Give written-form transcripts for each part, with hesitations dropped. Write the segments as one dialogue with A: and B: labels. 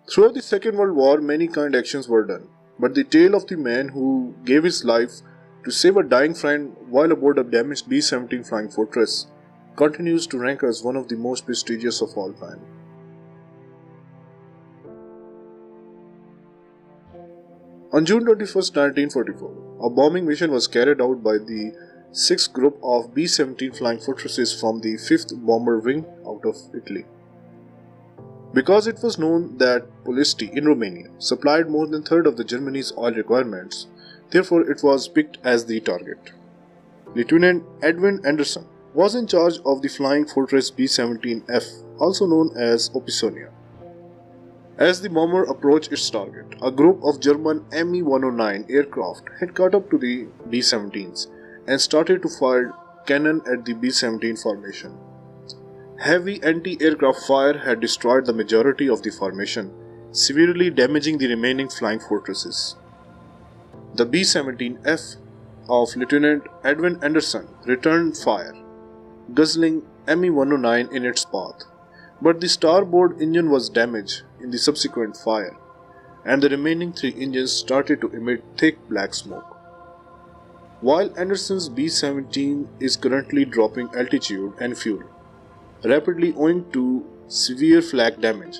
A: Throughout the Second World War, many kind actions were done, but the tale of the man who gave his life to save a dying friend while aboard a damaged B-17 Flying Fortress continues to rank as one of the most prestigious of all time. On June 21, 1944, a bombing mission was carried out by the 6th Group of B-17 Flying Fortresses from the 5th Bomber Wing out of Italy. Because it was known that Ploiești in Romania supplied more than a third of the Germany's oil requirements, therefore it was picked as the target. Lieutenant Edwin Anderson was in charge of the Flying Fortress B-17F, also known as Opisonia. As the bomber approached its target, a group of German Me-109 aircraft had caught up to the B-17s and started to fire cannon at the B-17 formation. Heavy anti-aircraft fire had destroyed the majority of the formation, severely damaging the remaining flying fortresses. The B-17F of Lieutenant Edwin Anderson returned fire, guzzling Me-109 in its path, but the starboard engine was damaged in the subsequent fire, and the remaining 3 engines started to emit thick black smoke. While Anderson's B-17 is currently dropping altitude and fuel, rapidly owing to severe flak damage,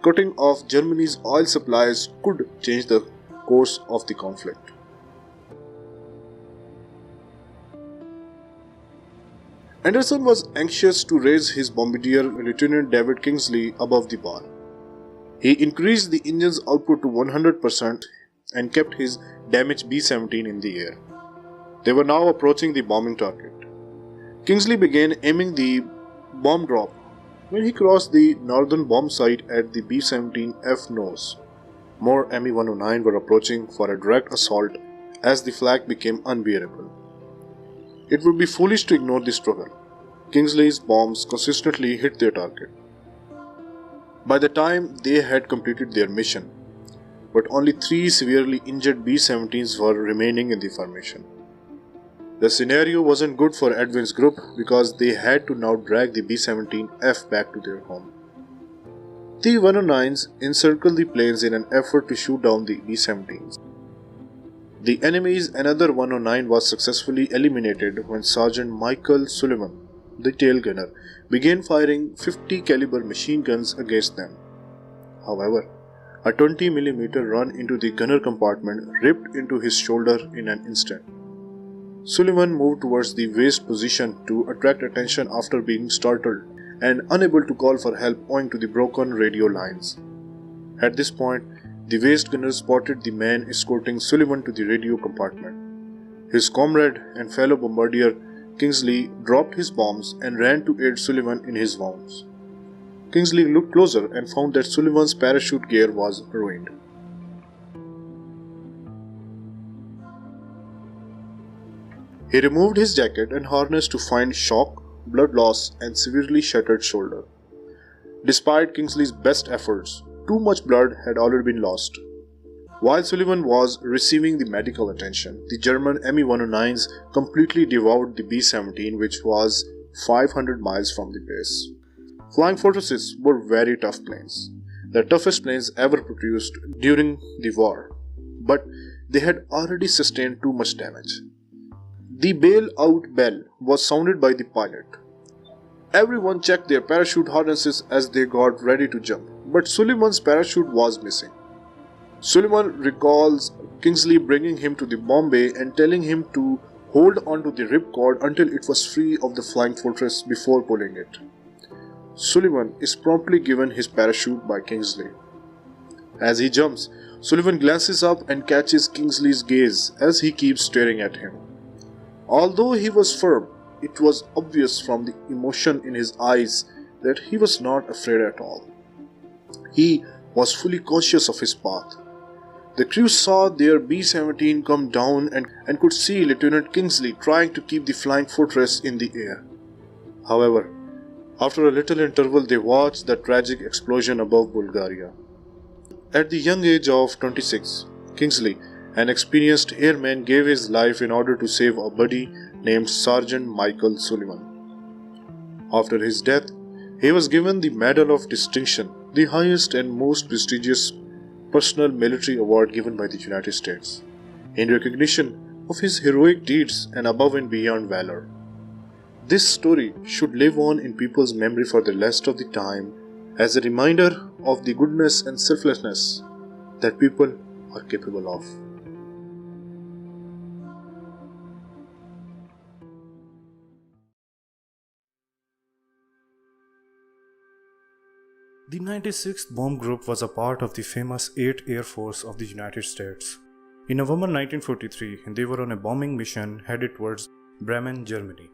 A: cutting off Germany's oil supplies could change the course of the conflict. Anderson was anxious to raise his bombardier Lieutenant David Kingsley above the bar. He increased the engine's output to 100% and kept his damaged B-17 in the air. They were now approaching the bombing target. Kingsley began aiming the bomb drop when he crossed the northern bomb site at the B-17F nose. More Me-109 were approaching for a direct assault as the flak became unbearable. It would be foolish to ignore the struggle. Kingsley's bombs consistently hit their target. By the time they had completed their mission, but only 3 severely injured B-17s were remaining in the formation. The scenario wasn't good for Edwin's group because they had to now drag the B-17F back to their home. The 109s encircled the planes in an effort to shoot down the B-17s. The enemy's another 109 was successfully eliminated when Sergeant Michael Sullivan, the tail gunner, began firing 50 caliber machine guns against them. However, a 20mm run into the gunner compartment ripped into his shoulder in an instant. Sullivan moved towards the waist position to attract attention after being startled and unable to call for help owing to the broken radio lines. At this point, the waist gunner spotted the man escorting Sullivan to the radio compartment. His comrade and fellow bombardier Kingsley dropped his bombs and ran to aid Sullivan in his wounds. Kingsley looked closer and found that Sullivan's parachute gear was ruined. He removed his jacket and harness to find shock, blood loss, and severely shattered shoulder. Despite Kingsley's best efforts, too much blood had already been lost. While Sullivan was receiving the medical attention, the German Me-109s completely devoured the B-17, which was 500 miles from the base. Flying Fortresses were very tough planes, the toughest planes ever produced during the war, but they had already sustained too much damage. The bail-out bell was sounded by the pilot. Everyone checked their parachute harnesses as they got ready to jump, but Sullivan's parachute was missing. Sullivan recalls Kingsley bringing him to the bomb bay and telling him to hold onto the ripcord until it was free of the flying fortress before pulling it. Sullivan is promptly given his parachute by Kingsley. As he jumps, Sullivan glances up and catches Kingsley's gaze as he keeps staring at him. Although he was firm, it was obvious from the emotion in his eyes that he was not afraid at all. He was fully conscious of his path. The crew saw their B-17 come down and could see Lieutenant Kingsley trying to keep the flying fortress in the air. However, after a little interval they watched the tragic explosion above Bulgaria. At the young age of 26, Kingsley, an experienced airman, gave his life in order to save a buddy named Sergeant Michael Sullivan. After his death, he was given the Medal of Distinction, the highest and most prestigious personal military award given by the United States, in recognition of his heroic deeds and above and beyond valor. This story should live on in people's memory for the rest of the time as a reminder of the goodness and selflessness that people are capable of.
B: The 96th Bomb Group was a part of the famous 8th Air Force of the United States. In November 1943, they were on a bombing mission headed towards Bremen, Germany.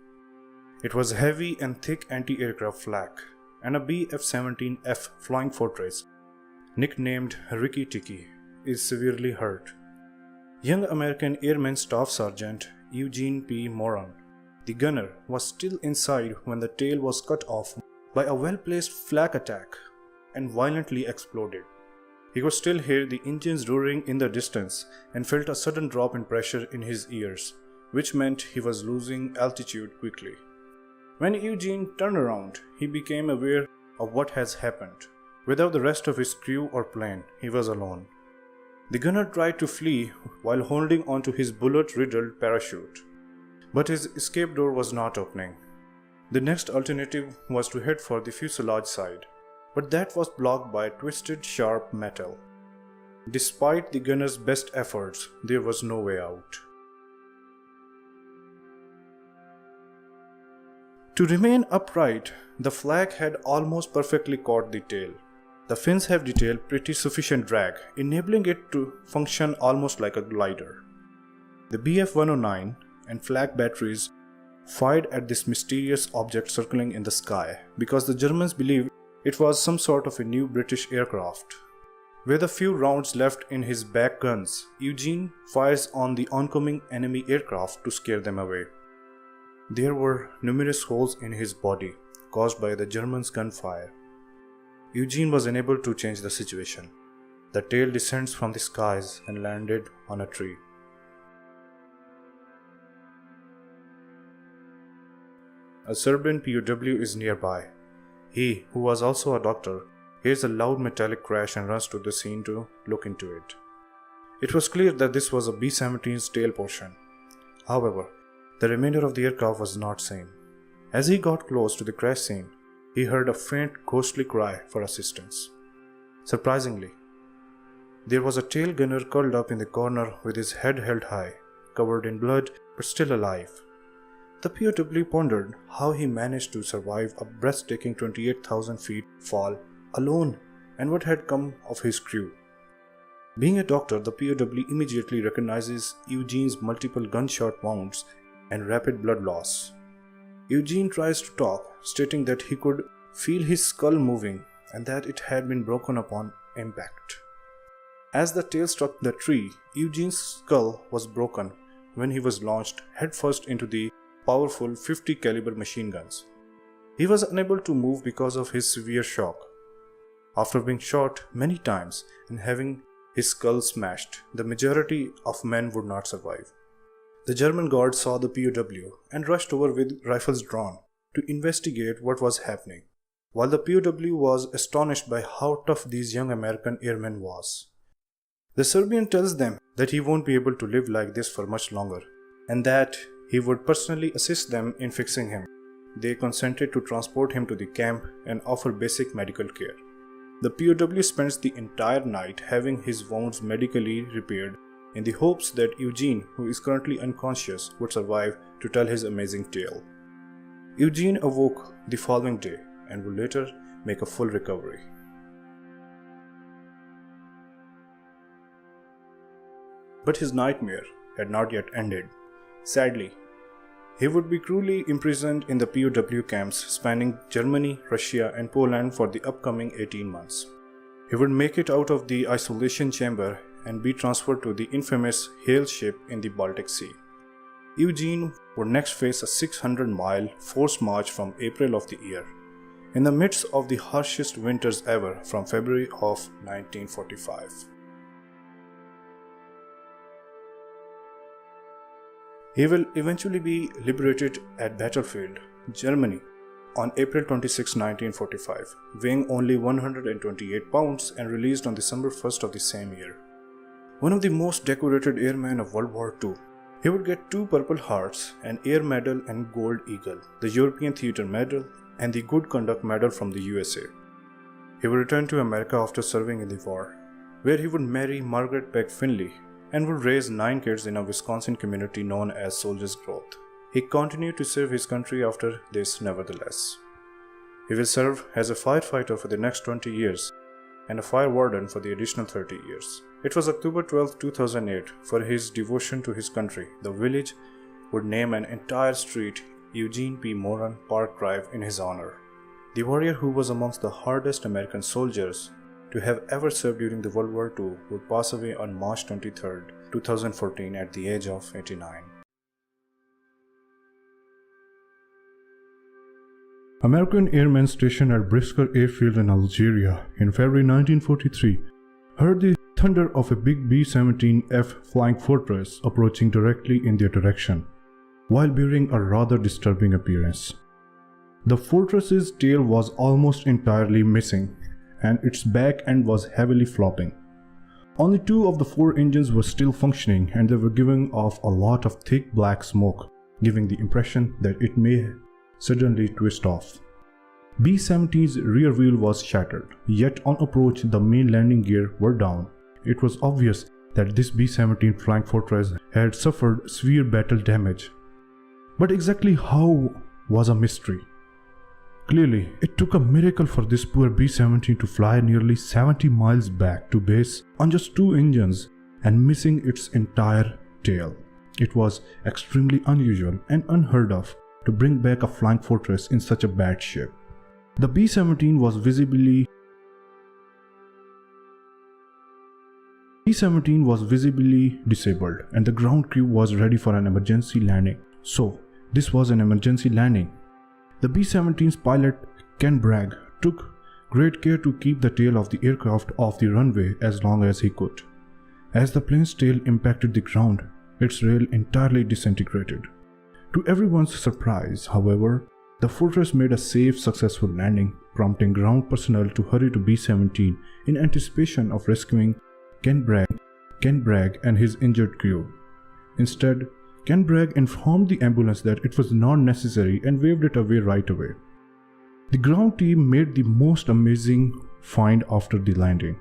B: It was a heavy and thick anti-aircraft flak, and a B-17F flying fortress, nicknamed Ricky Tikki, is severely hurt. Young American Airman Staff Sergeant Eugene P. Moran, the gunner, was still inside when the tail was cut off by a well-placed flak attack and violently exploded. He could still hear the engines roaring in the distance and felt a sudden drop in pressure in his ears, which meant he was losing altitude quickly. When Eugene turned around, he became aware of what has happened. Without the rest of his crew or plane, he was alone. The gunner tried to flee while holding onto his bullet-riddled parachute, but his escape door was not opening. The next alternative was to head for the fuselage side, but that was blocked by twisted, sharp metal. Despite the gunner's best efforts, there was no way out. To remain upright, the flak had almost perfectly caught the tail. The fins have detailed pretty sufficient drag, enabling it to function almost like a glider. The Bf-109 and flak batteries fired at this mysterious object circling in the sky because the Germans believed it was some sort of a new British aircraft. With a few rounds left in his back guns, Eugene fires on the oncoming enemy aircraft to scare them away. There were numerous holes in his body caused by the Germans' gunfire. Eugene was unable to change the situation. The tail descends from the skies and landed on a tree. A Serbian POW is nearby. He, who was also a doctor, hears a loud metallic crash and runs to the scene to look into it. It was clear that this was a B-17's tail portion. However, the remainder of the aircraft was not seen. As he got close to the crash scene, he heard a faint, ghostly cry for assistance. Surprisingly, there was a tail gunner curled up in the corner with his head held high, covered in blood but still alive. The POW pondered how he managed to survive a breathtaking 28,000 feet fall alone and what had come of his crew. Being a doctor, the POW immediately recognizes Eugene's multiple gunshot wounds and rapid blood loss. Eugene tries to talk, stating that he could feel his skull moving and that it had been broken upon impact. As the tail struck the tree, Eugene's skull was broken when he was launched headfirst into the powerful 50 caliber machine guns. He was unable to move because of his severe shock. After being shot many times and having his skull smashed, the majority of men would not survive. The German guards saw the POW and rushed over with rifles drawn to investigate what was happening, while the POW was astonished by how tough these young American airmen was. The Serbian tells them that he won't be able to live like this for much longer and that he would personally assist them in fixing him. They consented to transport him to the camp and offer basic medical care. The POW spends the entire night having his wounds medically repaired in the hopes that Eugene, who is currently unconscious, would survive to tell his amazing tale. Eugene awoke the following day and would later make a full recovery. But his nightmare had not yet ended. Sadly, he would be cruelly imprisoned in the POW camps spanning Germany, Russia, and Poland for the upcoming 18 months. He would make it out of the isolation chamber and be transferred to the infamous Hale ship in the Baltic Sea. Eugene would next face a 600-mile forced march from April of the year, in the midst of the harshest winters ever from February of 1945. He will eventually be liberated at battlefield, Germany, on April 26, 1945, weighing only 128 pounds and released on December 1st of the same year. One of the most decorated airmen of World War II, he would get 2 Purple Hearts, an Air Medal and Gold Eagle, the European Theatre Medal, and the Good Conduct Medal from the USA. He would return to America after serving in the war, where he would marry Margaret Peg Finley and would raise 9 kids in a Wisconsin community known as Soldiers Growth. He continued to serve his country after this nevertheless. He will serve as a firefighter for the next 20 years and a fire warden for the additional 30 years. It was October 12, 2008. For his devotion to his country, the village would name an entire street Eugene P. Moran Park Drive in his honor. The warrior, who was amongst the hardest American soldiers to have ever served during the World War II, would pass away on March 23, 2014 at the age of 89.
C: American airmen stationed at Brisker Airfield in Algeria in February 1943 heard the thunder of a big B-17F flying fortress approaching directly in their direction, while bearing a rather disturbing appearance. The fortress's tail was almost entirely missing, and its back end was heavily flopping. Only 2 of the 4 engines were still functioning, and they were giving off a lot of thick black smoke, giving the impression that it may suddenly twist off. B-17's rear wheel was shattered, yet on approach the main landing gear were down. It was obvious that this B-17 flying fortress had suffered severe battle damage. But exactly how was a mystery. Clearly, it took a miracle for this poor B-17 to fly nearly 70 miles back to base on just 2 engines and missing its entire tail. It was extremely unusual and unheard of to bring back a flying fortress in such a bad shape. The B-17 was visibly disabled, and the ground crew was ready for an emergency landing. So, this was an emergency landing. The B-17's pilot, Ken Bragg, took great care to keep the tail of the aircraft off the runway as long as he could. As the plane's tail impacted the ground, its rail entirely disintegrated. To everyone's surprise, however, the fortress made a safe, successful landing, prompting ground personnel to hurry to B-17 in anticipation of rescuing Ken Bragg and his injured crew. Instead, Ken Bragg informed the ambulance that it was not necessary and waved it away right away. The ground team made the most amazing find after the landing.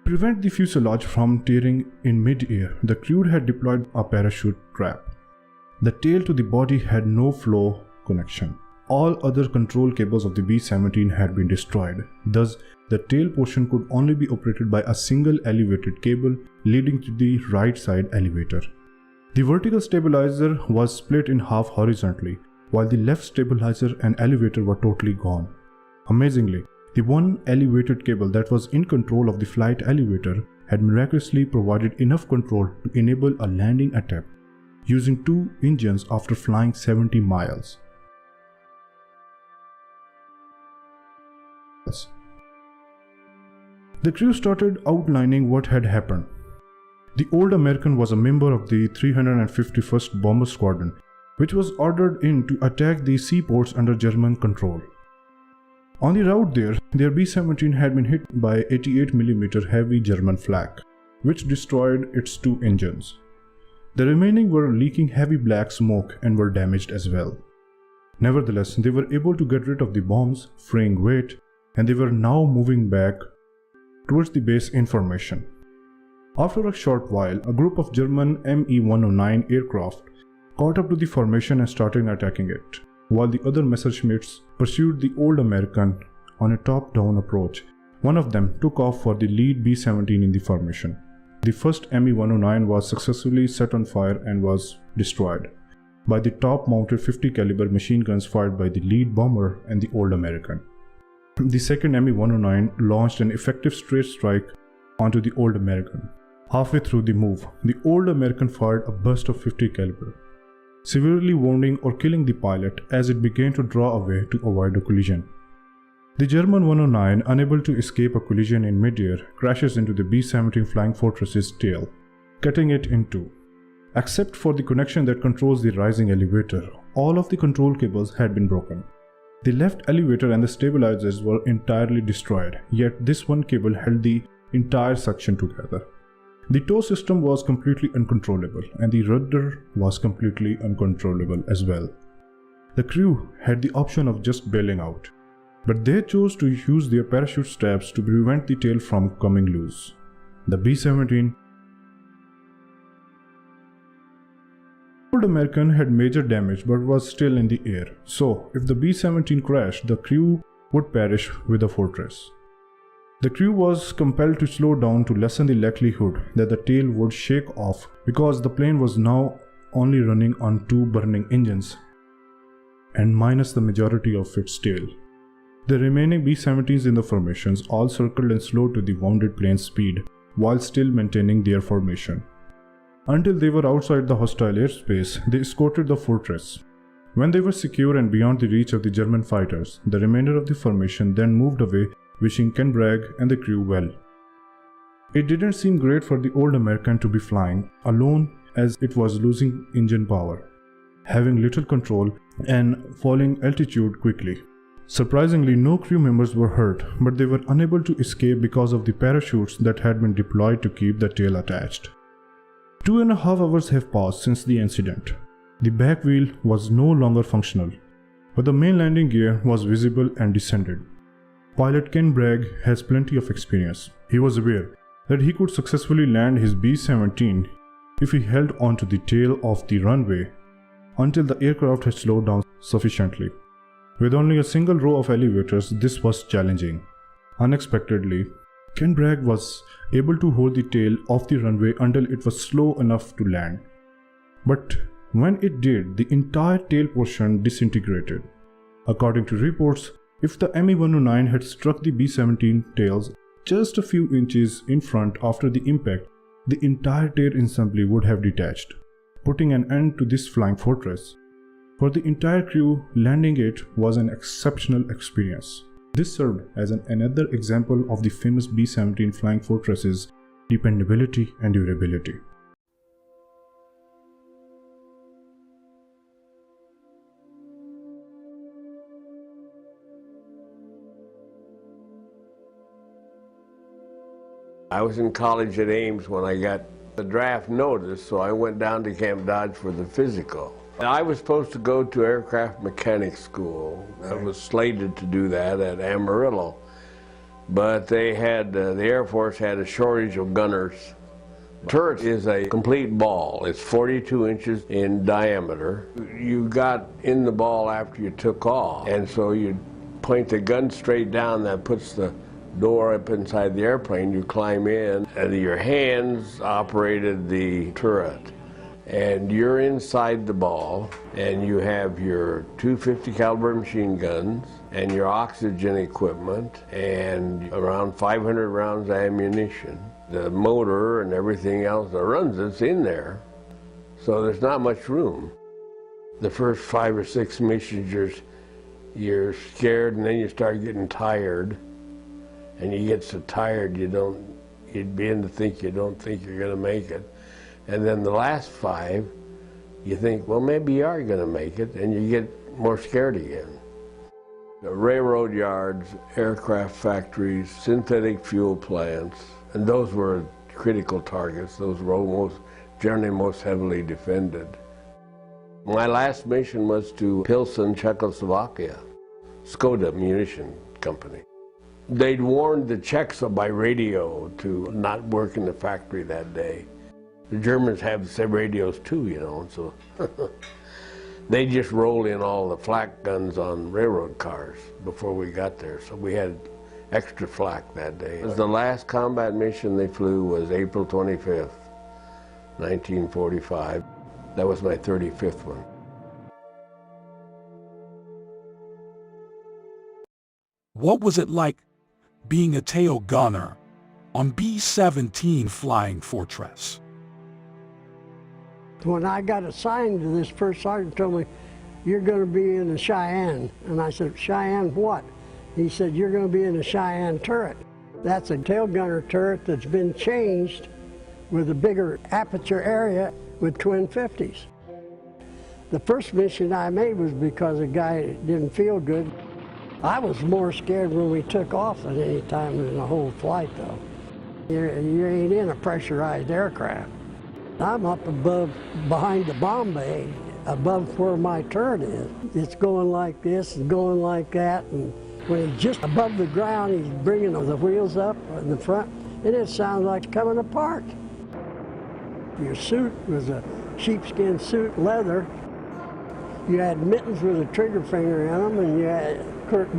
C: To prevent the fuselage from tearing in mid-air, the crew had deployed a parachute trap. The tail to the body had no flow connection. All other control cables of the B-17 had been destroyed. Thus, the tail portion could only be operated by a single elevated cable leading to the right side elevator. The vertical stabilizer was split in half horizontally, while the left stabilizer and elevator were totally gone. Amazingly, the one elevated cable that was in control of the flight elevator had miraculously provided enough control to enable a landing attempt using 2 engines after flying 70 miles. The crew started outlining what had happened. The Old American was a member of the 351st Bomber Squadron, which was ordered in to attack the seaports under German control. On the route there, their B-17 had been hit by 88mm heavy German flak, which destroyed its 2 engines. The remaining were leaking heavy black smoke and were damaged as well. Nevertheless, they were able to get rid of the bombs, freeing weight, and they were now moving back towards the base in formation. After a short while, a group of German Me-109 aircraft caught up to the formation and started attacking it, while the other Messerschmitts pursued the Old American on a top-down approach. One of them took off for the lead B-17 in the formation. The first Me-109 was successfully set on fire and was destroyed by the top-mounted 50 caliber machine guns fired by the lead bomber and the Old American. The second Me-109 launched an effective straight strike onto the Old American. Halfway through the move, the Old American fired a burst of 50 caliber, severely wounding or killing the pilot as it began to draw away to avoid a collision. The German 109, unable to escape a collision in midair, crashes into the B-17 Flying Fortress's tail, cutting it in two. Except for the connection that controls the rising elevator, all of the control cables had been broken. The left elevator and the stabilizers were entirely destroyed, yet this one cable held the entire section together. The tow system was completely uncontrollable, and the rudder was completely uncontrollable as well. The crew had the option of just bailing out, but they chose to use their parachute straps to prevent the tail from coming loose. The B-17 Old American had major damage but was still in the air, so if the B-17 crashed, the crew would perish with the fortress. The crew was compelled to slow down to lessen the likelihood that the tail would shake off because the plane was now only running on 2 burning engines and minus the majority of its tail. The remaining B-17s in the formations all circled and slowed to the wounded plane's speed while still maintaining their formation. Until they were outside the hostile airspace, they escorted the fortress. When they were secure and beyond the reach of the German fighters, the remainder of the formation then moved away, wishing Ken Bragg and the crew well. It didn't seem great for the Old American to be flying alone as it was losing engine power, having little control and falling altitude quickly. Surprisingly, no crew members were hurt, but they were unable to escape because of the parachutes that had been deployed to keep the tail attached. 2.5 hours have passed since the incident. The back wheel was no longer functional, but the main landing gear was visible and descended. Pilot Ken Bragg has plenty of experience. He was aware that he could successfully land his B-17 if he held onto the tail of the runway until the aircraft had slowed down sufficiently. With only a single row of elevators, this was challenging. Unexpectedly, Ken Bragg was able to hold the tail off the runway until it was slow enough to land. But when it did, the entire tail portion disintegrated. According to reports, if the Me-109 had struck the B-17 tails just a few inches in front after the impact, the entire tail assembly would have detached, putting an end to this flying fortress. For the entire crew, landing it was an exceptional experience. This served as another example of the famous B-17 flying fortress's dependability and durability.
D: I was in college at Ames when I got the draft notice, so I went down to Camp Dodge for the physical. I was supposed to go to aircraft mechanics school. I was slated to do that at Amarillo, but they had the Air Force had a shortage of gunners. Turret is a complete ball. It's 42 inches in diameter. You got in the ball after you took off, and so you point the gun straight down. That puts the door up inside the airplane. You climb in, and your hands operated the turret. And you're inside the ball, and you have your 250 caliber machine guns and your oxygen equipment and around 500 rounds of ammunition. The motor and everything else that runs it's in there, so there's not much room. The first 5 or 6 missions you're scared, and then you start getting tired, and you get so tired you begin to think you don't think you're going to make it. And then the last 5, you think, well, maybe you are going to make it, and you get more scared again. The railroad yards, aircraft factories, synthetic fuel plants, and those were critical targets. Those were generally most heavily defended. My last mission was to Pilsen, Czechoslovakia, Skoda munition company. They'd warned the Czechs by radio to not work in the factory that day. The Germans have the same radios too, you know, so they just rolled in all the flak guns on railroad cars before we got there, so we had extra flak that day. It was the last combat mission they flew was April 25th, 1945. That was my 35th one.
E: What was it like being a tail gunner on B-17 Flying Fortress?
F: When I got assigned to this, first sergeant told me, you're going to be in the Cheyenne. And I said, Cheyenne what? He said, you're going to be in the Cheyenne turret. That's a tail gunner turret that's been changed with a bigger aperture area with twin 50s. The first mission I made was because a guy didn't feel good. I was more scared when we took off than any time in the whole flight, though. You ain't in a pressurized aircraft. I'm up above, behind the bomb bay, above where my turret is. It's going like this and going like that, and when he's just above the ground, he's bringing the wheels up in the front, and it sounds like coming apart. Your suit was a sheepskin suit, leather. You had mittens with a trigger finger in them, and you had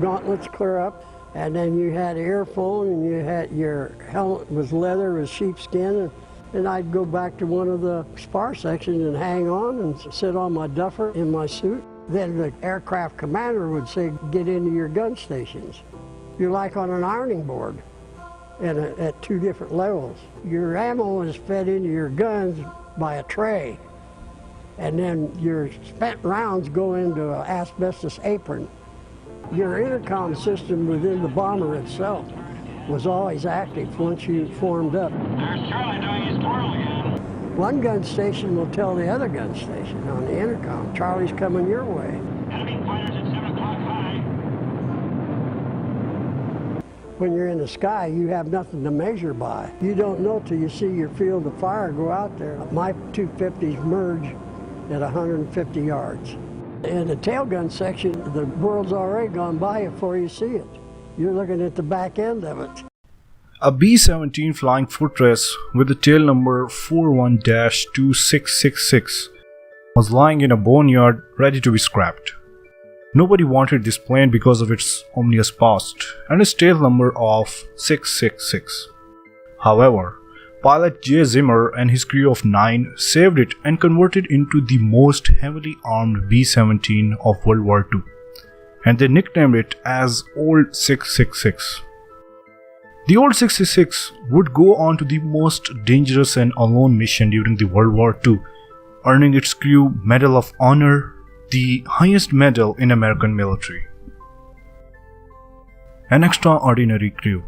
F: gauntlets clear up, and then you had earphone, and you had your helmet was leather with sheepskin, and I'd go back to one of the spar sections and hang on and sit on my duffer in my suit. Then the aircraft commander would say, get into your gun stations. You're like on an ironing board and at two different levels. Your ammo is fed into your guns by a tray, and then your spent rounds go into an asbestos apron. Your intercom system within the bomber itself was always active once you formed up.
G: There's Charlie doing his twirl again.
F: One gun station will tell the other gun station on the intercom, Charlie's coming your way.
G: Enemy fighters at 7 o'clock high.
F: When you're in the sky, you have nothing to measure by. You don't know till you see your field of fire go out there. My 250s merge at 150 yards. In the tail gun section, the world's already gone by before you see it. You're looking at the back end of it.
B: A B-17 Flying Fortress with the tail number 41-2666 was lying in a boneyard ready to be scrapped. Nobody wanted this plane because of its ominous past and its tail number of 666. However, pilot J. Zimmer and his crew of 9 saved it and converted it into the most heavily armed B-17 of World War II, and they nicknamed it as Old 666. The Old 666 would go on to the most dangerous and unknown mission during the World War II, earning its crew Medal of Honor, the highest medal in American military. An extraordinary crew.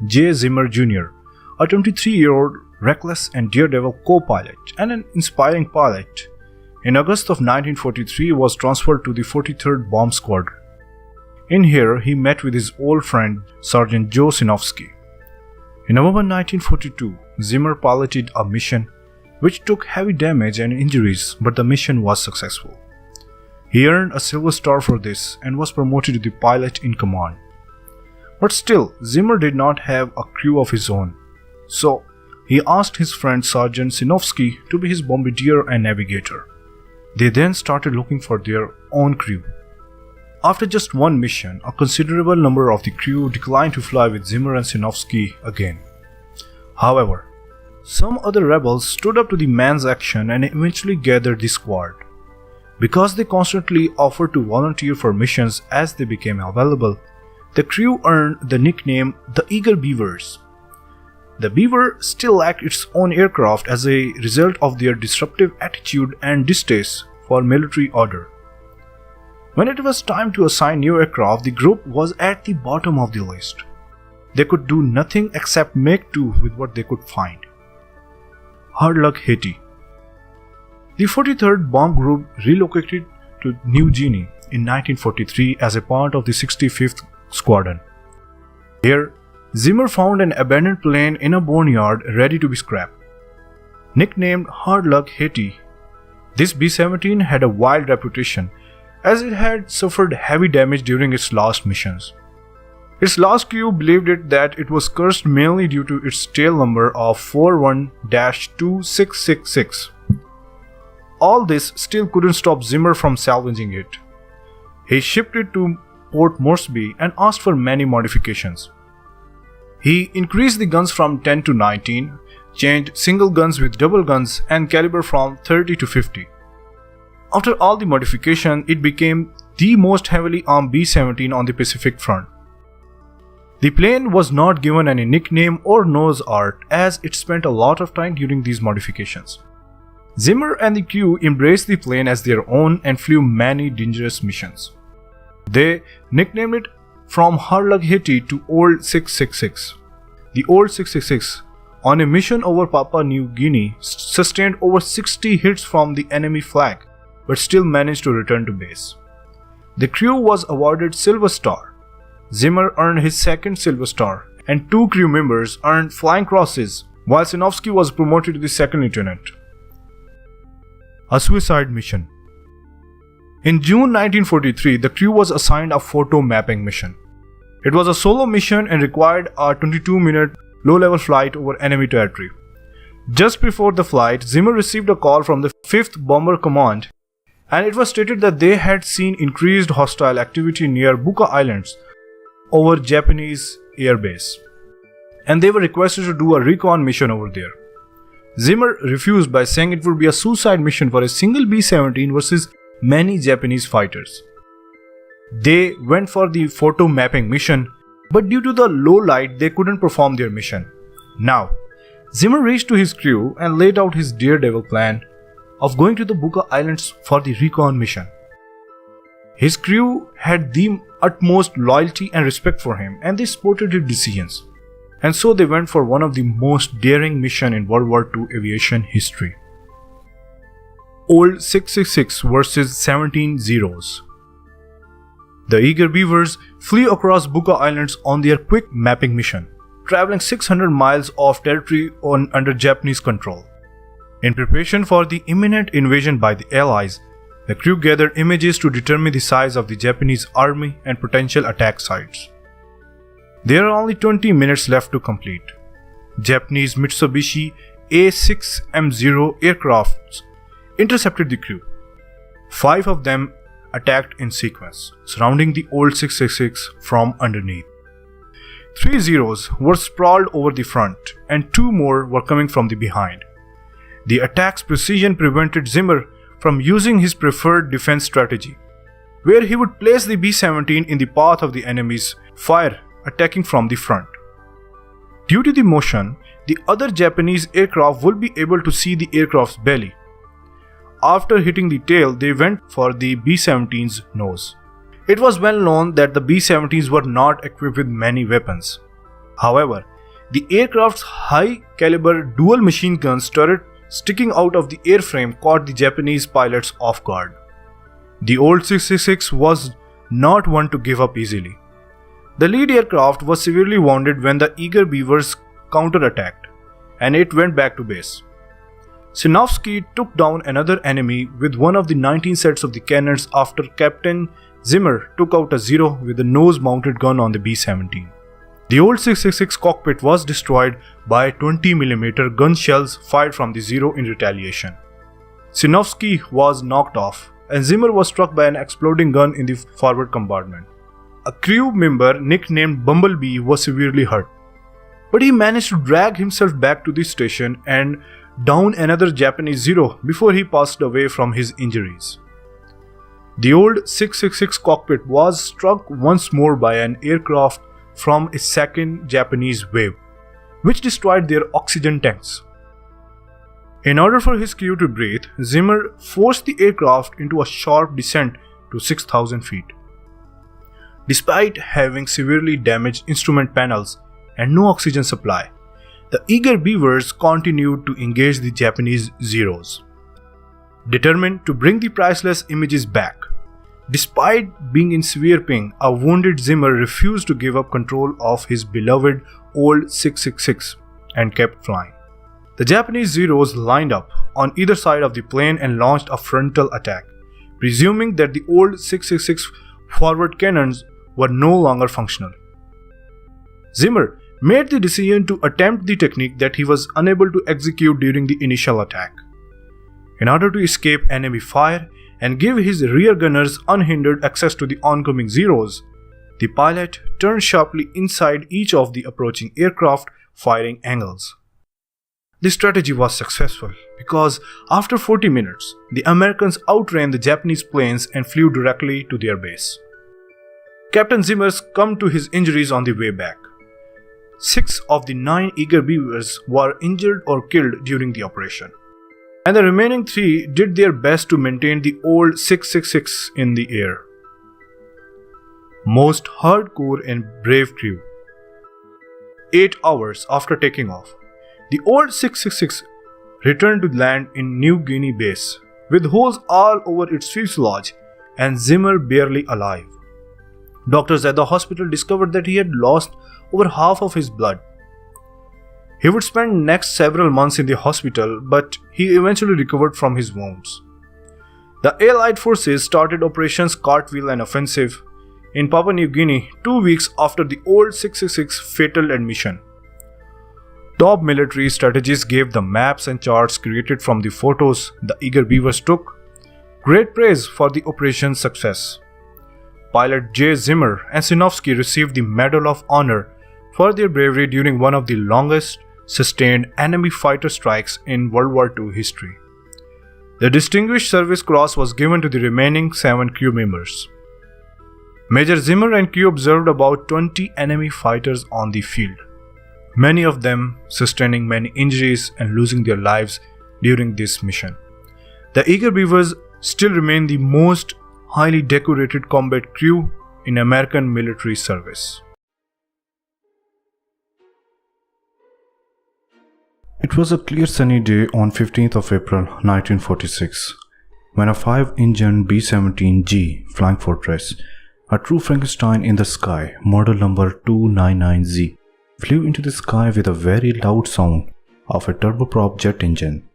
B: J. Zimmer Jr., a 23-year-old reckless and daredevil co-pilot and an inspiring pilot, in August of 1943 was transferred to the 43rd Bomb Squadron. In here, he met with his old friend Sergeant Joe Sinofsky. In November 1942, Zimmer piloted a mission which took heavy damage and injuries, but the mission was successful. He earned a Silver Star for this and was promoted to the pilot in command. But still, Zimmer did not have a crew of his own, so he asked his friend Sergeant Sinofsky to be his bombardier and navigator. They then started looking for their own crew. After just one mission, a considerable number of the crew declined to fly with Zimmer and Sinofsky again. However, some other rebels stood up to the man's action and eventually gathered the squad. Because they constantly offered to volunteer for missions as they became available, the crew earned the nickname the Eagle Beavers. The Beaver still lacked its own aircraft as a result of their disruptive attitude and distaste for military order. When it was time to assign new aircraft, the group was at the bottom of the list. They could do nothing except make do with what they could find. Hard luck Haiti. The 43rd Bomb Group relocated to New Guinea in 1943 as a part of the 65th Squadron. Here, Zimmer found an abandoned plane in a boneyard ready to be scrapped. Nicknamed Hard Luck Haiti, this B-17 had a wild reputation as it had suffered heavy damage during its last missions. Its last crew believed that it was cursed mainly due to its tail number of 41-2666. All this still couldn't stop Zimmer from salvaging it. He shipped it to Port Moresby and asked for many modifications. He increased the guns from 10 to 19, changed single guns with double guns, and caliber from 30 to 50. After all the modification, it became the most heavily armed B-17 on the Pacific front. The plane was not given any nickname or nose art as it spent a lot of time during these modifications. Zimmer and the crew embraced the plane as their own and flew many dangerous missions. They nicknamed it from Hard Luck Haiti to Old 666. The Old 666 on a mission over Papua New Guinea, sustained over 60 hits from the enemy flag, but still managed to return to base. The crew was awarded Silver Star. Zimmer earned his second Silver Star, and 2 crew members earned Flying Crosses, while Sinofsky was promoted to the second lieutenant. A suicide mission. In June 1943, the crew was assigned a photo mapping mission. It was a solo mission and required a 22-minute low-level flight over enemy territory. Just before the flight, Zimmer received a call from the 5th Bomber Command, and it was stated that they had seen increased hostile activity near Buka Islands over Japanese air base, and they were requested to do a recon mission over there. Zimmer refused by saying it would be a suicide mission for a single B-17 versus many Japanese fighters. They went for the photo mapping mission, but due to the low light they couldn't perform their mission. Now, Zimmer reached to his crew and laid out his daredevil plan of going to the Buka Islands for the recon mission. His crew had the utmost loyalty and respect for him, and they supported his decisions. And so they went for one of the most daring missions in World War II aviation history. Old 666 versus 17 Zeros. The eager beavers flew across Buka Islands on their quick mapping mission, traveling 600 miles of territory under Japanese control. In preparation for the imminent invasion by the Allies, the crew gathered images to determine the size of the Japanese army and potential attack sites. There are only 20 minutes left to complete. Japanese Mitsubishi A6M0 aircrafts intercepted the crew. 5 of them attacked in sequence, surrounding the old 666 from underneath. 3 Zeros were sprawled over the front, and 2 more were coming from the behind. The attack's precision prevented Zimmer from using his preferred defense strategy, where he would place the B-17 in the path of the enemy's fire, attacking from the front. Due to the motion, the other Japanese aircraft would be able to see the aircraft's belly. After hitting the tail, they went for the B-17's nose. It was well known that the B-17s were not equipped with many weapons. However, the aircraft's high-caliber dual machine guns turret sticking out of the airframe caught the Japanese pilots off guard. The old 666 was not one to give up easily. The lead aircraft was severely wounded when the eager beavers counterattacked, and it went back to base. Sinofsky took down another enemy with one of the 19 sets of the cannons after Captain Zimmer took out a Zero with a nose-mounted gun on the B-17. The old 666 cockpit was destroyed by 20mm gun shells fired from the Zero in retaliation. Sinofsky was knocked off, and Zimmer was struck by an exploding gun in the forward compartment. A crew member nicknamed Bumblebee was severely hurt, but he managed to drag himself back to the station and down another Japanese Zero before he passed away from his injuries. The old 666 cockpit was struck once more by an aircraft from a second Japanese wave, which destroyed their oxygen tanks. In order for his crew to breathe, Zimmer forced the aircraft into a sharp descent to 6,000 feet. Despite having severely damaged instrument panels and no oxygen supply, the eager beavers continued to engage the Japanese Zeros, determined to bring the priceless images back. Despite being in severe pain, a wounded Zimmer refused to give up control of his beloved old 666 and kept flying. The Japanese Zeros lined up on either side of the plane and launched a frontal attack, presuming that the old 666 forward cannons were no longer functional. Zimmer made the decision to attempt the technique that he was unable to execute during the initial attack. In order to escape enemy fire and give his rear gunners unhindered access to the oncoming Zeros, the pilot turned sharply inside each of the approaching aircraft firing angles. This strategy was successful because after 40 minutes, the Americans outran the Japanese planes and flew directly to their base. Captain Zimmer succumbed to his injuries on the way back. 6 of the 9 eager beavers were injured or killed during the operation, and the remaining 3 did their best to maintain the old 666 in the air. Most hardcore and brave crew. 8 hours after taking off, The old 666 returned to land in New Guinea base, with holes all over its fuselage and Zimmer barely alive. Doctors at the hospital discovered that he had lost over half of his blood. He would spend next several months in the hospital, but he eventually recovered from his wounds. The Allied forces started Operations Cartwheel and Offensive in Papua New Guinea 2 weeks after the old 666 fatal admission. Top military strategists gave the maps and charts created from the photos the eager beavers took great praise for the operation's success. Pilot J. Zimmer and Sinofsky received the Medal of Honor for their bravery during one of the longest sustained enemy fighter strikes in World War II history. The Distinguished Service Cross was given to the remaining 7 crew members. Major Zimmer and crew observed about 20 enemy fighters on the field, many of them sustaining many injuries and losing their lives during this mission. The Eager Beavers still remain the most highly decorated combat crew in American military service.
C: It was a clear sunny day on 15th of April 1946 when a 5-engine B-17G Flying Fortress, a true Frankenstein in the sky, model number 299Z, flew into the sky with a very loud sound of a turboprop jet engine.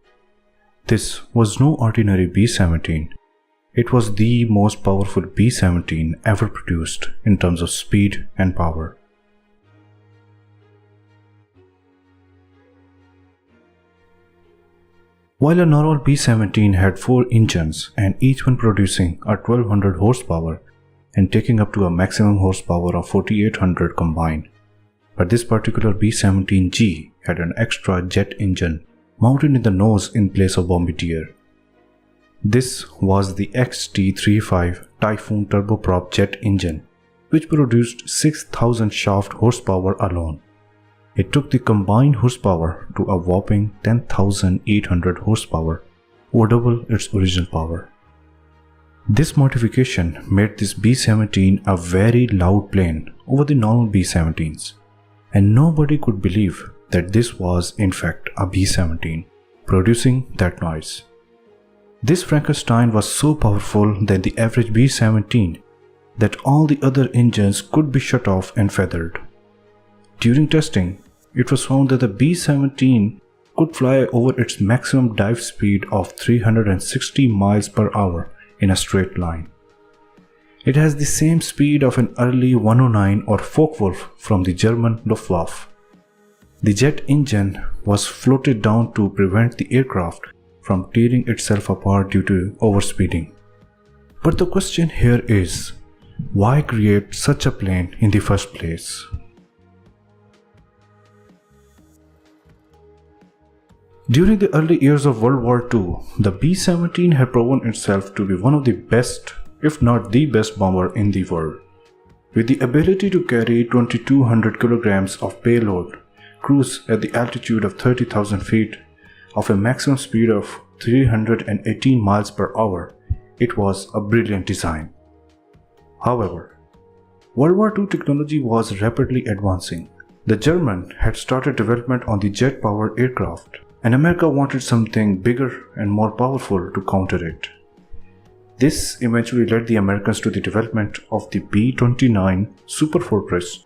C: This was no ordinary B-17. It was the most powerful B-17 ever produced in terms of speed and power. While a normal B-17 had 4 engines and each one producing a 1200 horsepower and taking up to a maximum horsepower of 4800 combined, but this particular B-17G had an extra jet engine mounted in the nose in place of bombardier. This was the XT-35 Typhoon turboprop jet engine, which produced 6000 shaft horsepower alone. It took the combined horsepower to a whopping 10,800 horsepower, or double its original power. This modification made this B-17 a very loud plane over the normal B-17s, and nobody could believe that this was in fact a B-17 producing that noise. This Frankenstein was so powerful than the average B-17 that all the other engines could be shut off and feathered. During testing, it was found that the B-17 could fly over its maximum dive speed of 360 miles per hour in a straight line. It has the same speed of an early 109 or Focke-Wulf from the German Luftwaffe. The jet engine was floated down to prevent the aircraft from tearing itself apart due to overspeeding. But the question here is, why create such a plane in the first place? During the early years of World War II, the B-17 had proven itself to be one of the best, if not the best bomber in the world. With the ability to carry 2200 kilograms of payload, cruise at the altitude of 30,000 feet, of a maximum speed of 318 miles per hour, it was a brilliant design. However, World War II technology was rapidly advancing. The Germans had started development on the jet-powered aircraft, and America wanted something bigger and more powerful to counter it. This eventually led the Americans to the development of the B-29 Super Fortress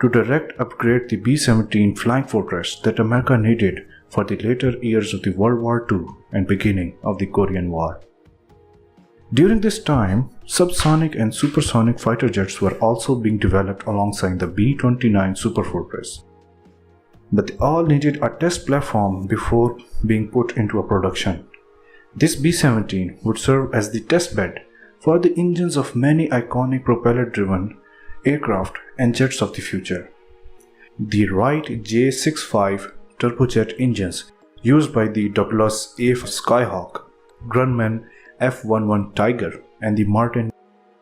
C: to direct upgrade the B-17 Flying Fortress that America needed for the later years of the World War II and beginning of the Korean War. During this time, subsonic and supersonic fighter jets were also being developed alongside the B-29 Super Fortress, but they all needed a test platform before being put into a production. This B-17 would serve as the test bed for the engines of many iconic propeller-driven aircraft and jets of the future. The Wright J-65 turbojet engines used by the Douglas A Skyhawk, Grumman F-11 Tiger, and the Martin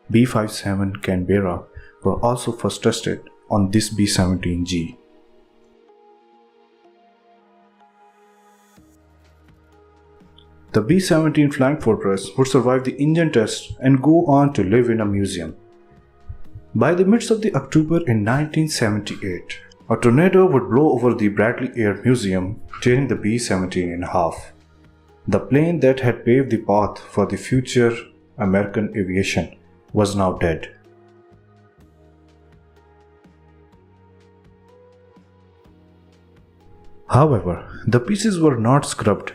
C: B-57 Canberra were also first tested on this B-17G. The B-17 Flying Fortress would survive the engine test and go on to live in a museum. By the midst of the October in 1978,
B: A tornado would blow over the Bradley Air Museum, tearing the B-17 in half. The plane that had paved the path for the future American aviation was now dead. However, the pieces were not scrubbed.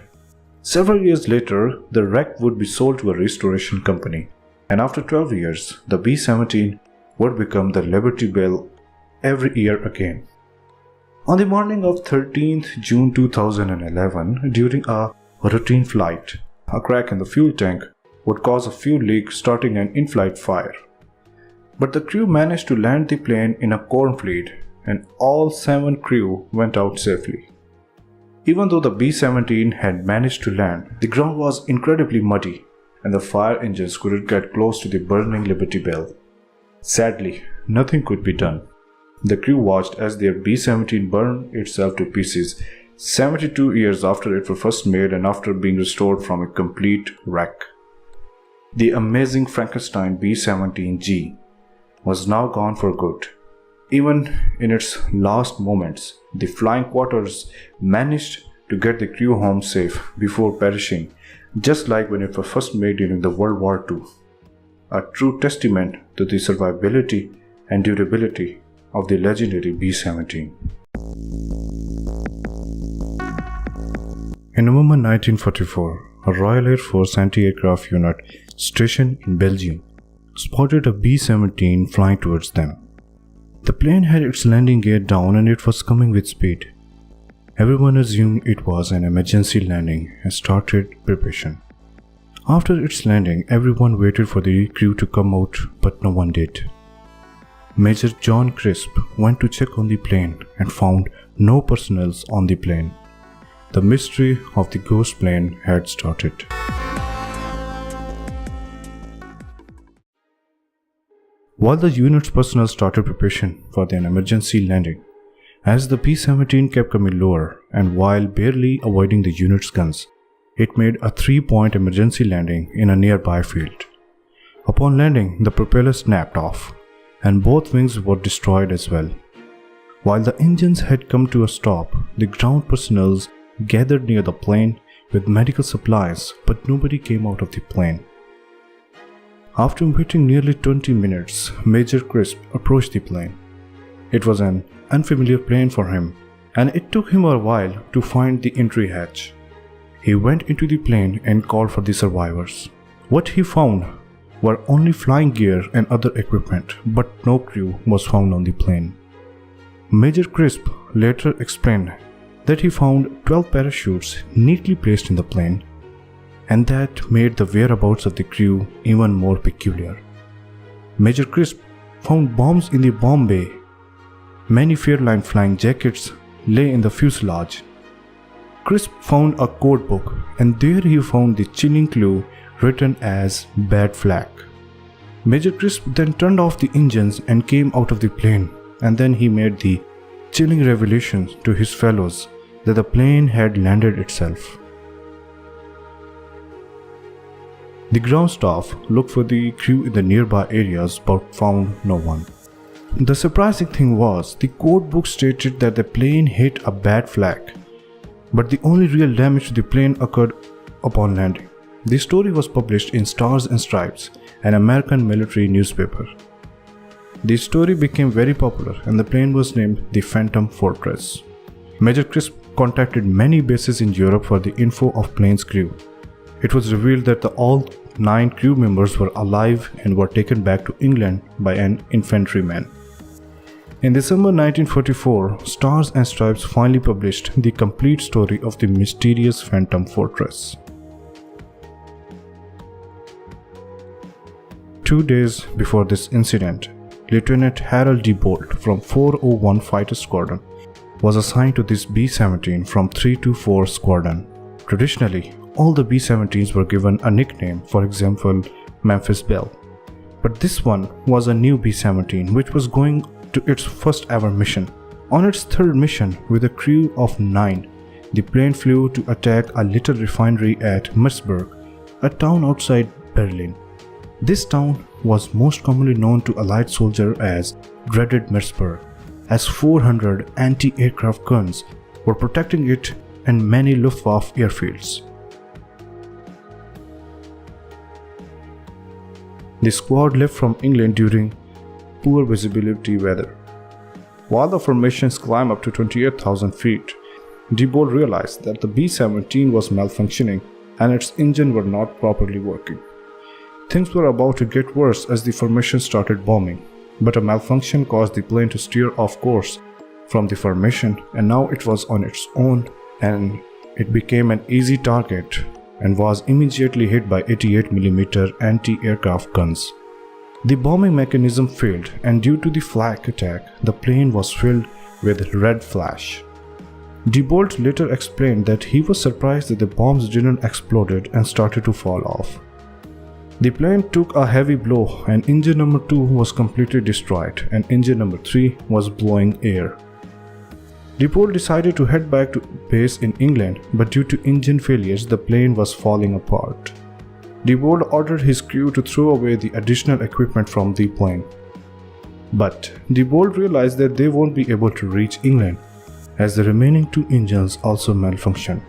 B: Several years later, the wreck would be sold to a restoration company, and after 12 years, the B-17 would become the Liberty Bell every year again. On the morning of 13th June 2011, during a routine flight, a crack in the fuel tank would cause a fuel leak, starting an in-flight fire. But the crew managed to land the plane in a cornfield, and all 7 crew went out safely. Even though the B-17 had managed to land, the ground was incredibly muddy, and the fire engines couldn't get close to the burning Liberty Bell. Sadly, nothing could be done. The crew watched as their B-17 burned itself to pieces 72 years after it was first made and after being restored from a complete wreck. The amazing Frankenstein B-17G was now gone for good. Even in its last moments, the flying quarters managed to get the crew home safe before perishing, just like when it was first made during the World War II. A true testament to the survivability and durability of the legendary B-17. In November 1944, a Royal Air Force anti-aircraft unit stationed in Belgium spotted a B-17 flying towards them. The plane had its landing gear down and it was coming with speed. Everyone assumed it was an emergency landing and started preparation. After its landing, everyone waited for the crew to come out, but no one did. Major John Crisp went to check on the plane and found no personnel on the plane. The mystery of the ghost plane had started. While the unit's personnel started preparation for an emergency landing, as the B-17 kept coming lower and while barely avoiding the unit's guns, it made a 3-point emergency landing in a nearby field. Upon landing, the propeller snapped off, and both wings were destroyed as well. While the engines had come to a stop, the ground personnel gathered near the plane with medical supplies, but nobody came out of the plane. After waiting nearly 20 minutes, Major Crisp approached the plane. It was an unfamiliar plane for him, and it took him a while to find the entry hatch. He went into the plane and called for the survivors. What he found were only flying gear and other equipment, but no crew was found on the plane. Major Crisp later explained that he found 12 parachutes neatly placed in the plane, and that made the whereabouts of the crew even more peculiar. Major Crisp found bombs in the bomb bay. Many Fairline flying jackets lay in the fuselage. Crisp found a code book, and there he found the chilling clue written as "Bad Flak." Major Crisp then turned off the engines and came out of the plane, and then he made the chilling revelation to his fellows that the plane had landed itself. The ground staff looked for the crew in the nearby areas but found no one. The surprising thing was, the code book stated that the plane hit a bad flak, but the only real damage to the plane occurred upon landing. The story was published in Stars and Stripes, an American military newspaper. The story became very popular and the plane was named the Phantom Fortress. Major Crisp contacted many bases in Europe for the info of plane's crew. It was revealed that all 9 crew members were alive and were taken back to England by an infantryman. In December 1944, Stars and Stripes finally published the complete story of the mysterious Phantom Fortress. 2 days before this incident, Lieutenant Harold D. Bolt from 401 Fighter Squadron was assigned to this B-17 from 324 Squadron. Traditionally, all the B-17s were given a nickname, for example, Memphis Belle. But this one was a new B-17 which was going to its first ever mission. On its third mission, with a crew of 9, the plane flew to attack a little refinery at Merzburg, a town outside Berlin. This town was most commonly known to Allied soldiers as Dreaded Merzburg.
C: as 400 anti-aircraft guns were protecting it and many Luftwaffe airfields. The squad left from England during poor visibility weather. While the formations climbed up to 28,000 feet, Diebold realized that the B-17 was malfunctioning and its engine were not properly working. Things were about to get worse as the formation started bombing, but a malfunction caused the plane to steer off course from the formation, and now it was on its own and it became an easy target and was immediately hit by 88mm anti-aircraft guns. The bombing mechanism failed, and due to the flak attack, the plane was filled with red flash. Diebold later explained that he was surprised that the bombs didn't explode and started to fall off. The plane took a heavy blow and engine number 2 was completely destroyed and engine number 3 was blowing air. Diebold decided to head back to base in England, but due to engine failures the plane was falling apart. Diebold ordered his crew to throw away the additional equipment from the plane. But Diebold realized that they won't be able to reach England as the remaining 2 engines also malfunctioned.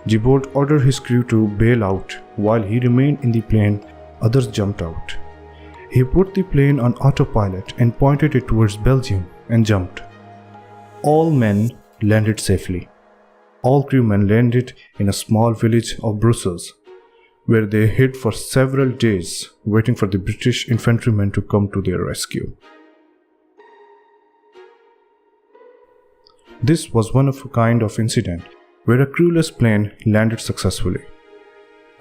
C: Diebold ordered his crew to bail out. While he remained in the plane, others jumped out. He put the plane on autopilot and pointed it towards Belgium and jumped. All men landed safely. All crewmen landed in a small village of Brussels, where they hid for several days, waiting for the British infantrymen to come to their rescue. This was one of a kind of incident where a crewless plane landed successfully.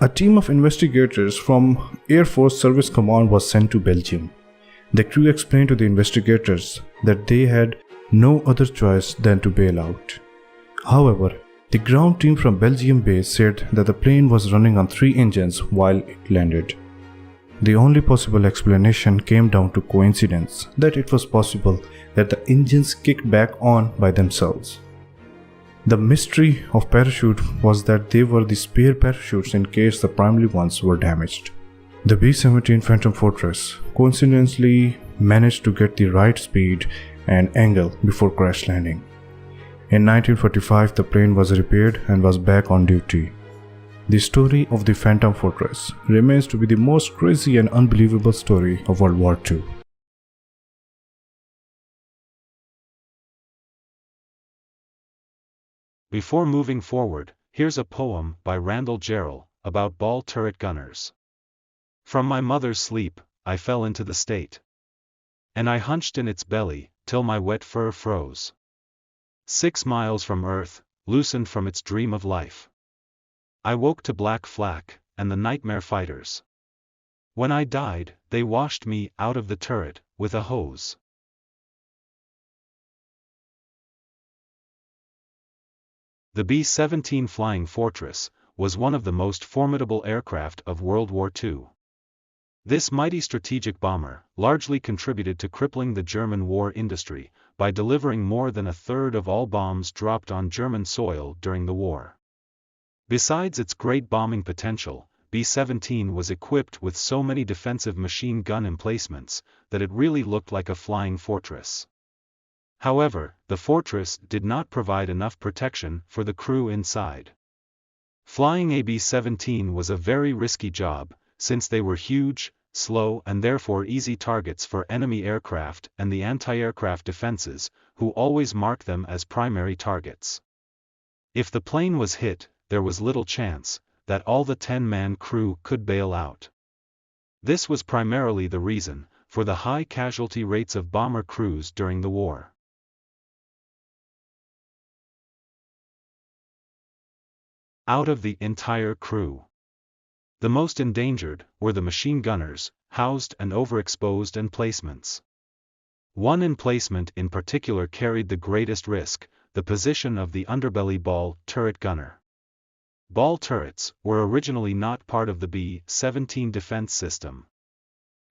C: A team of investigators from Air Force Service Command was sent to Belgium. The crew explained to the investigators that they had no other choice than to bail out. However, the ground team from Belgium base said that the plane was running on 3 engines while it landed. The only possible explanation came down to coincidence, that it was possible that the engines kicked back on by themselves. The mystery of parachute was that they were the spare parachutes in case the primary ones were damaged. The B-17 Phantom Fortress coincidentally managed to get the right speed and angle before crash landing. In 1945, the plane was repaired and was back on duty. The story of the Phantom Fortress remains to be the most crazy and unbelievable story of World War II.
H: Before moving forward, here's a poem by Randall Jarrell about ball turret gunners. From my mother's sleep, I fell into the state. And I hunched in its belly, till my wet fur froze. 6 miles from earth, loosened from its dream of life. I woke to black flak, and the nightmare fighters. When I died, they washed me out of the turret, with a hose. The B-17 Flying Fortress was one of the most formidable aircraft of World War II. This mighty strategic bomber largely contributed to crippling the German war industry by delivering more than a third of all bombs dropped on German soil during the war. Besides its great bombing potential, B-17 was equipped with so many defensive machine gun emplacements that it really looked like a flying fortress. However, the fortress did not provide enough protection for the crew inside. Flying a B-17 was a very risky job, since they were huge, slow and therefore easy targets for enemy aircraft and the anti-aircraft defenses, who always marked them as primary targets. If the plane was hit, there was little chance that all the 10-man crew could bail out. This was primarily the reason for the high casualty rates of bomber crews during the war. Out of the entire crew, the most endangered were the machine gunners, housed and overexposed emplacements. One emplacement in particular carried the greatest risk, the position of the underbelly ball turret gunner. Ball turrets were originally not part of the B-17 defense system.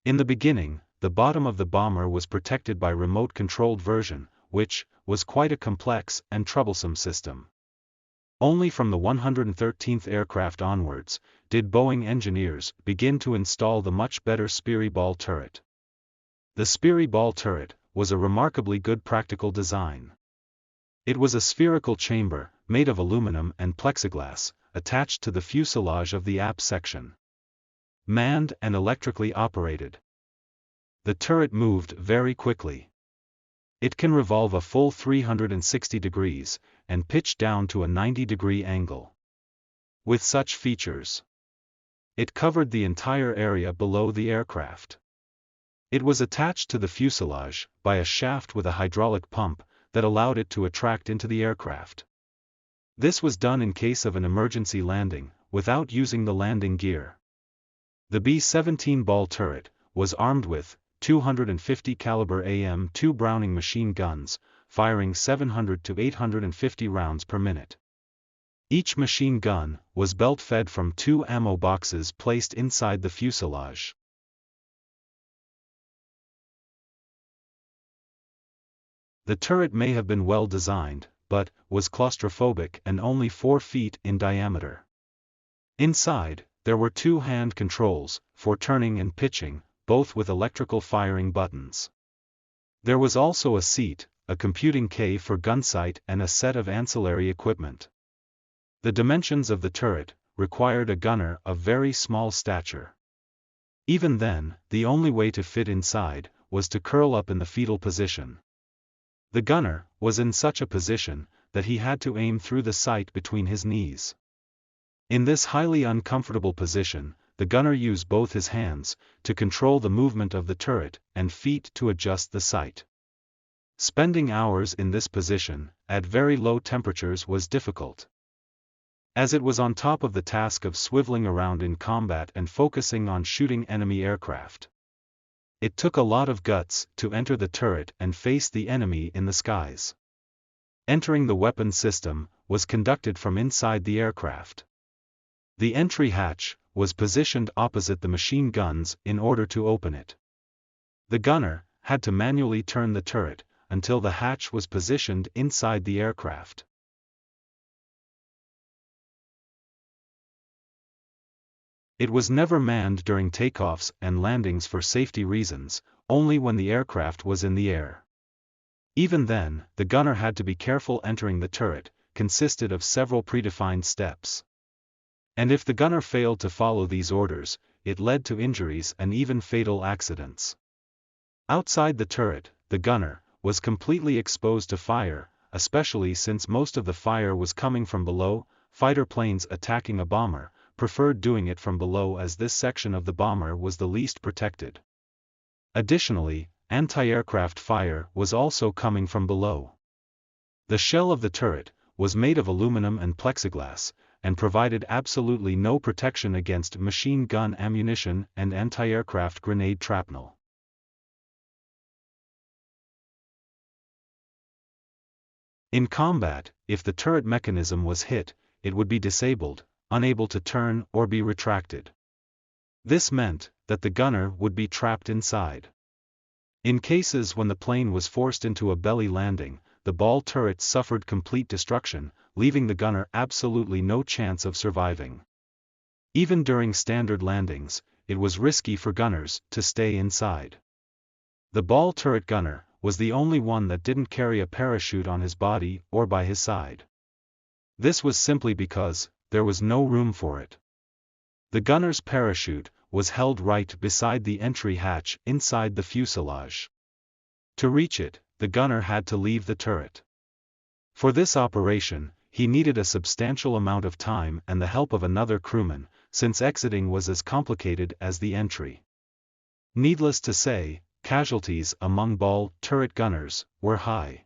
H: In the beginning, the bottom of the bomber was protected by remote-controlled version, which was quite a complex and troublesome system. Only from the 113th aircraft onwards did Boeing engineers begin to install the much better Speary ball turret. The Speary ball turret was a remarkably good practical design. It was a spherical chamber, made of aluminum and plexiglass, attached to the fuselage of the aft section. Manned and electrically operated. The turret moved very quickly. It can revolve a full 360 degrees, and pitch down to a 90-degree angle. With such features, it covered the entire area below the aircraft. It was attached to the fuselage by a shaft with a hydraulic pump that allowed it to attract into the aircraft. This was done in case of an emergency landing, without using the landing gear. The B-17 ball turret was armed with 250 caliber AM-2 Browning machine guns, firing 700 to 850 rounds per minute. Each machine gun was belt-fed from 2 ammo boxes placed inside the fuselage. The turret may have been well designed, but was claustrophobic and only 4 feet in diameter. Inside, there were 2 hand controls for turning and pitching, both with electrical firing buttons. There was also a seat, a computing K for gunsight, and a set of ancillary equipment. The dimensions of the turret required a gunner of very small stature. Even then, the only way to fit inside was to curl up in the fetal position. The gunner was in such a position that he had to aim through the sight between his knees. In this highly uncomfortable position, the gunner used both his hands to control the movement of the turret and feet to adjust the sight. Spending hours in this position, at very low temperatures, was difficult, as it was on top of the task of swiveling around in combat and focusing on shooting enemy aircraft. It took a lot of guts to enter the turret and face the enemy in the skies. Entering the weapon system was conducted from inside the aircraft. The entry hatch was positioned opposite the machine guns in order to open it. The gunner had to manually turn the turret until the hatch was positioned inside the aircraft. It was never manned during takeoffs and landings for safety reasons, only when the aircraft was in the air. Even then, the gunner had to be careful. Entering the turret consisted of several predefined steps. And if the gunner failed to follow these orders, it led to injuries and even fatal accidents. Outside the turret, the gunner was completely exposed to fire, especially since most of the fire was coming from below. Fighter planes attacking a bomber preferred doing it from below, as this section of the bomber was the least protected. Additionally, anti-aircraft fire was also coming from below. The shell of the turret was made of aluminum and plexiglass, and provided absolutely no protection against machine gun ammunition and anti-aircraft grenade shrapnel. In combat, if the turret mechanism was hit, it would be disabled, unable to turn or be retracted. This meant that the gunner would be trapped inside. In cases when the plane was forced into a belly landing, the ball turret suffered complete destruction, leaving the gunner absolutely no chance of surviving. Even during standard landings, it was risky for gunners to stay inside. The ball turret gunner was the only one that didn't carry a parachute on his body or by his side. This was simply because there was no room for it. The gunner's parachute was held right beside the entry hatch inside the fuselage. To reach it, the gunner had to leave the turret. For this operation, he needed a substantial amount of time and the help of another crewman, since exiting was as complicated as the entry. Needless to say, casualties among ball turret gunners were high.